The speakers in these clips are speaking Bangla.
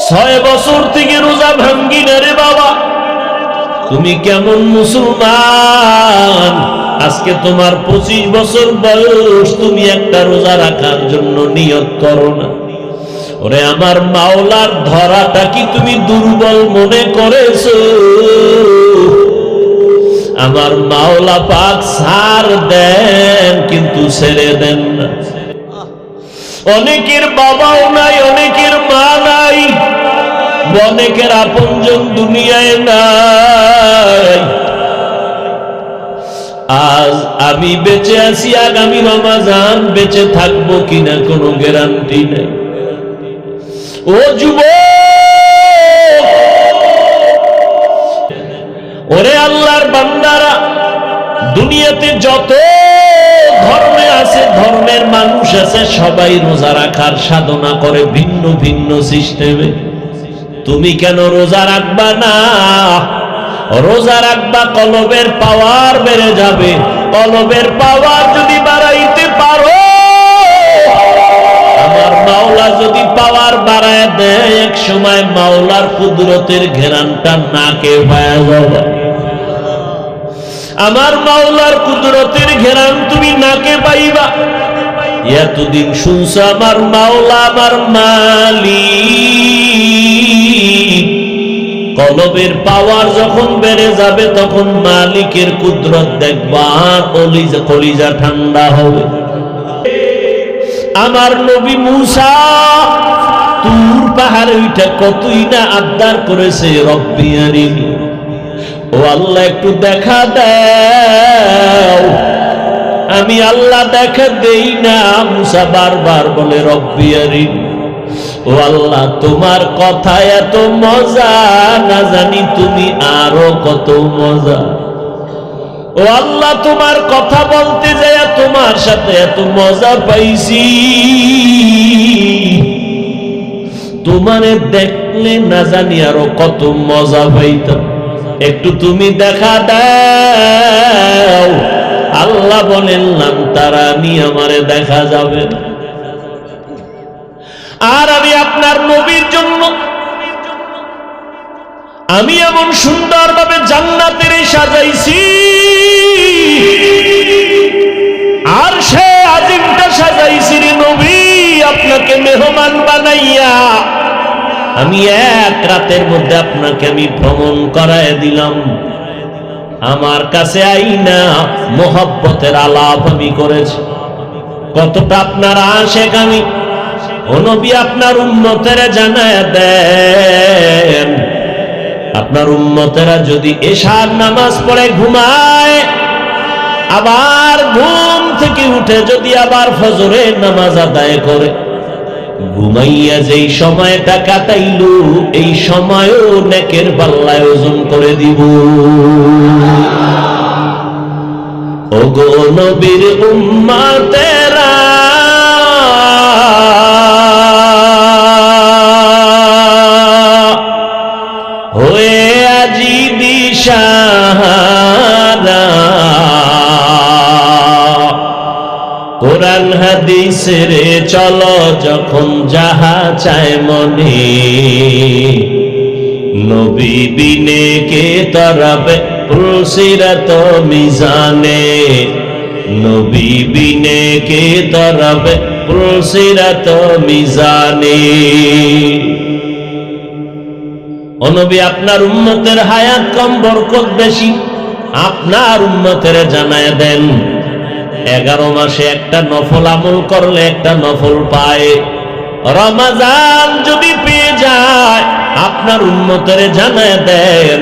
6 বছর থেকে রোজা ভাঙ্গি না রে বাবা। তুমি কেমন মুসলমান? আজকে তোমার 25 বছর বয়স, তুমি একটা রোজা রাখার জন্য নিয়ত করো না। ওরে আমার মাওলার ধরাটা কি তুমি দুর্বল মনে করেছো? আমার মাওলা পাক ছাড় দেন, কিন্তু ছেড়ে দেন না। অনেকের বাবাও নাই, অনেকের মা নাই, অনেকের আপনজন দুনিয়ায় নাই। আজ আমি বেঁচে আছি, আগামী রমজান বেঁচে থাকবো কিনা কোনো গ্যারান্টি নেই। ও যুবক, ওরে আল্লাহর বান্দারা, দুনিয়াতে যত ধর্মে আছে, ধর্মের মানুষ আছে, সবাই রোজা রাখার সাধনা করে ভিন্ন ভিন্ন সিস্টেমে। তুমি কেন রোজা রাখবা না? রোজা রাখবা, কলবের পাওয়ার বেড়ে যাবে। কলবের পাওয়ার যদি বাড়াইতে পারো, আমার মাওলা যদি পাওয়ার বাড়ায় দেয়, এক সময় মাওলার কুদরতের ঘেরানটা নাকে পাওয়া যাবে। আমার মাওলার কুদরতের ঘেরান তুমি নাকে পাইবা। এতদিন শুনছো আমার মাওলা আমার মালিক, কলবের পাওয়ার যখন বেড়ে যাবে তখন মালিকের কুদরত দেখবা, কলিজা ঠান্ডা হবে। আমার নবী মুসা তুর পাহাড়ে ওইটা কতই না আবদার করেছে, রব্বি আরিনি, ও আল্লাহ একটু দেখা দাও। আমি আল্লাহ দেখা দেই না। মুসা বারবার বলে রব্বি আরিনি, ও আল্লাহ তোমার কথা এত মজা, না জানি তুমি আরো কত মজা। ও আল্লাহ তোমার কথা বলতে যায় তোমার সাথে এত মজা পাইছি, তোমারে দেখলে না জানি আরো কত মজা পাইতাম। একটু তুমি দেখা দাও। আল্লাহ বলেন লান তারানি, আমারে দেখা যাবে না। আর আমি আপনার নবীর জন্য আমি এমন সুন্দরভাবে জান্নাতের সাজাইছি, আর সে আজিমটা সাজাইছি রে নবী আপনাকে মেহমান বানাইয়া। আমি এক রাতের মধ্যে আপনাকে আমি ভ্রমণ করায় দিলাম। আমার কাছে আইনা মোহব্বতের আলাপ আমি করেছি। কতটা আপনার আশেক আমি। ও নবী, আপনার উম্মতেরা জানায় দেন, আপনার উম্মতেরা যদি এশার নামাজ পড়ে ঘুমায়, আবার ঘুম থেকে উঠে যদি আবার ফজরের নামাজ আদায় করে, ঘুমাইয়া যেই সময়টা কাটাইল এই সময়ও নেকের পাল্লায় ওজন করে দিব। ওগো নবীর উম্মতেরা, হয়ে আজি দিশাহারা, কোরআন হাদিসের চলো যখন যাহা চায় মনে, নবী বিনে কে তরাবে পুলসিরাত মিজানে, নবী বিনে কে তরাবে পুলসিরাত মিজানে। ও নবী, আপনার উম্মতের হায়াত কম বরকত বেশি, আপনার উম্মতের জানায় দেন 11 মাসে একটা নফল আমল করলে একটা নফল পায়। রমজান যদি পেয়ে যায়, আপনার উম্মতের জানায় দেন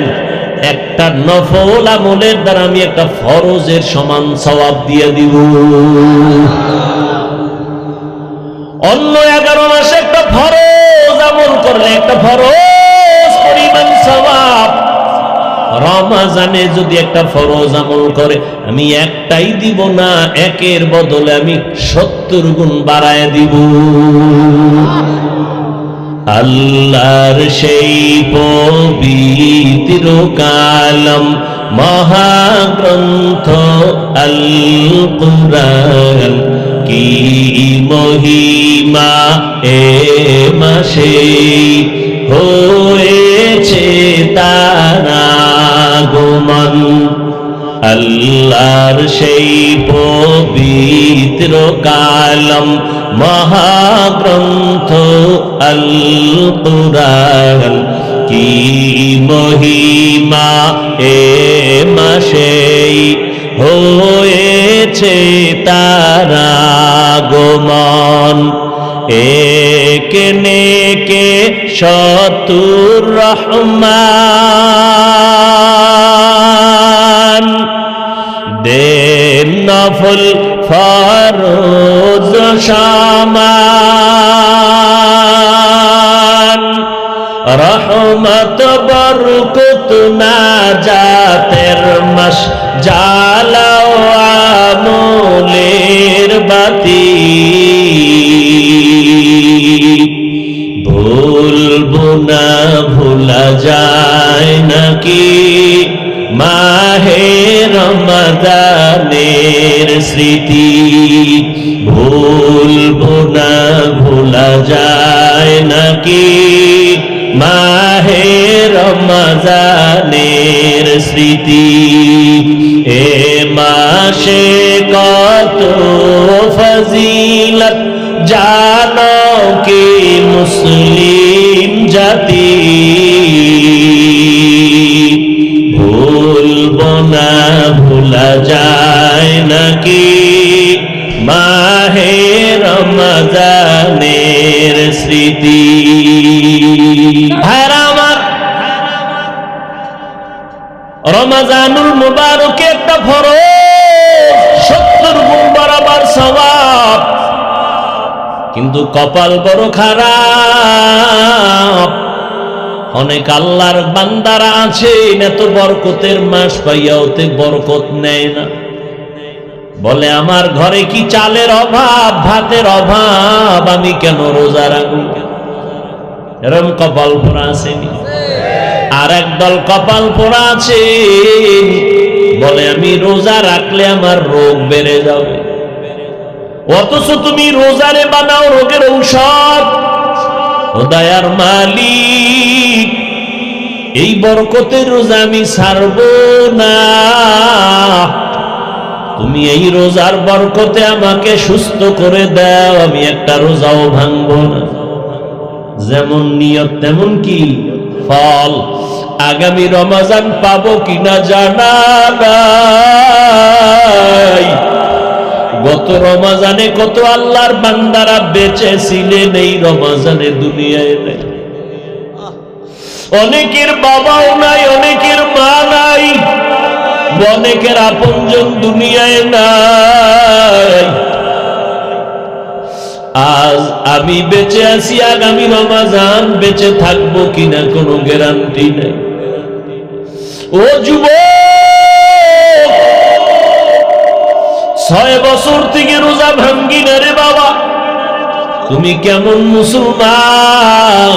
একটা নফল আমলের দ্বারা আমি একটা ফরজের সমান সওয়াব দিয়ে দিব। অন্য 11 মাসে একটা ফরজ আমল করলে একটা ফরজ পরিমাণ সওয়াব, রমজানে যদি একটা ফরজ আমল করে আমি একটাই দিব না, একের বদলে আমি 70 গুণ বাড়ায় দিব। আল্লাহর সেই পবিত্র কালাম মহাগ্রন্থ আল কুরআন, কি মহিমা এ মাসে হয়েছে তারা আগমন। আল্লাহর সেই পবিত্র কালাম মহাগ্রন্থ আল কুরআন, কি মহিমা এ মাসেই হয়েছে তারা আগমন। একে নেকে শতুর রহমান, দেন নফল ফরজ সমান। রহমত বরকত নাজাতের মাস, জ্বালাও আমলের বাতি। ভুলবো না ভোলা যায় নাকি মাহে রমজানের স্মৃতি। ভুলবো না ভোলা যায় নাকি মাহে রমজানের স্মৃতি। এ মাসে কত ফজিলত জানো কি মুসলিম জাতি। ভুলবো না ভোলা যায় নাকি মাহে রমজানের স্মৃতি। ভাইরা আমার, রমজানুল মুবারকে একটা ফরজ, 70 গুণ বরাবর সওয়াব। কিন্তু কপাল বড় খারাপ, অনেক আল্লাহর বান্দারা আছেন এত বরকতের মাস পাইয়া ওতে বরকত নেয় না। বলে আমার ঘরে কি চালের অভাব, ভাতের অভাব, আমি কেন রোজা রাখব? এরকম কপাল পোড়া আসেনি? আর একদল কপাল পোড়া আছে, বলে আমি রোজা রাখলে আমার রোগ বেড়ে যাবে। অথচ তুমি রোজারে বানাও রোগের ঔষধ। ও দয়ার মালিক, এই বরকতের রোজা আমি ছাড়ব না। তুমি এই রোজার বরকতে আমাকে সুস্থ করে দাও, আমি একটা রোজাও ভাঙব না। যেমন নিয়ত তেমন কি ফল। আগামী রমজান পাবো কিনা জানা নাই। গত রমজানে কত আল্লাহর বান্দারা বেঁচে ছিলেন, এই রমজানে দুনিয়ায় নেই। অনেকের বাবাও নাই, অনেকের মা নাই, অনেকের আপনজন দুনিয়ায় নাই। আজ আমি বেঁচে আছি, আগামী রমজান বেঁচে থাকবো কিনা কোনো গ্যারান্টি নেই। ও যুবক, 6 বছর থেকে রোজা ভাঙ্গি না রে বাবা, তুমি কেমন মুসলমান?